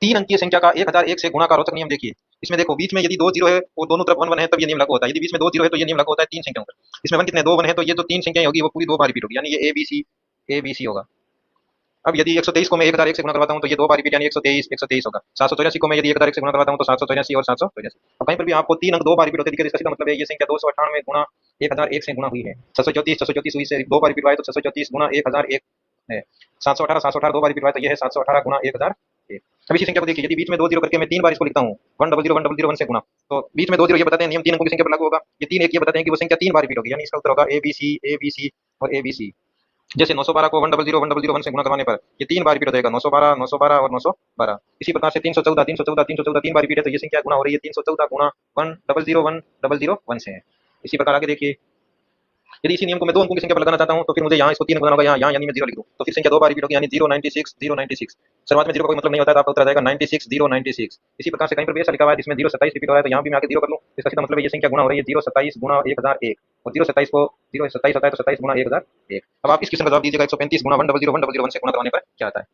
तीन अंकीय संख्या का 1001 से गुणा का रोचक नियम देखिए। इसमें देखो बीच में यदि दो जीरो है और दोनों तरफ वन वन है तब ये नियम लागू होता है। यदि बीच में दो जीरो है तो ये नियम लागू होता है तीन संख्याओं पर। इसमें वन कितने दो वन है तो ये जो तीन संख्याएं होगी वो पूरी दो बार रिपीट होगी, यानी ये ए बी सी होगा। अब यदि 123 को मैं 1001 से गुणा करवाता हूँ तो ये दो बार रिपीट यानी 123 होगा। 784 को मैं यदि 1001 से गुणा करवाता हूँ तो 784 और 784। अब कहीं पर भी आपको तीन अंक दो बार रिपीट होते दिखे, इसका सीधा मतलब है ये संख्या 298 गुणा 1001 से गुणा हुई है। 734 हुई से दो बार रिपीट हुआ है तो 734 गुणा 1001 है। 718 दो बार रिपीट हुआ है तो ये है 718 गुणा 1001। अब इसी संख्या को देखिए, यदि बीच में दो जीरो करके मैं तीन बार इसको लिखता हूँ 100 से गुणा, तो बीच में दो जीरो ये बताते हैं नियम तीन अंकों की संख्या पर लागू होगा। ये तीन एक ये बताते हैं कि वो संख्या तीन बार रिपीट होगी, यानी इसका उत्तर होगा ए बी सी और ए बी सी। जैसे 912 को 100 से गुणा करवाने पर ये तीन बार रिपीट हो जाएगा, 912 और 912। इसी प्रकार से 314 तीन बार रिपीट है तो ये संख्या गुणा हो रही है 314 गुणा 100 से है। इसी प्रकार आगे देखिए, यदि इसी नियम को मैं दो अंकों की संख्या पर लगाना चाहता हूं तो फिर मुझे यहाँ इसको तीन बनाना होगा, यहाँ यानी मैं जीरो लिख दूं तो फिर संख्या दो बार रिपीट होगी, यानी 096। शुरुआत में जीरो का कोई मतलब नहीं होता है तो आपका उत्तर आ जाएगा 96। इसी प्रकार से कहीं पर भी ऐसा लिखा हुआ है जिसमें 027 रिपीट हो रहा है तो यहाँ भी मैं आगे जीरो कर लूँ, इसका सीधा मतलब है ये संख्या गुणा हो रही है 027 गुणा 1001 और 027 को 027 होता है तो 27 गुणा 1001। अब आप इस क्वेश्चन का जवाब दीजिएगा 135 गुणा 100 से गुणा करवाने पर क्या आता है।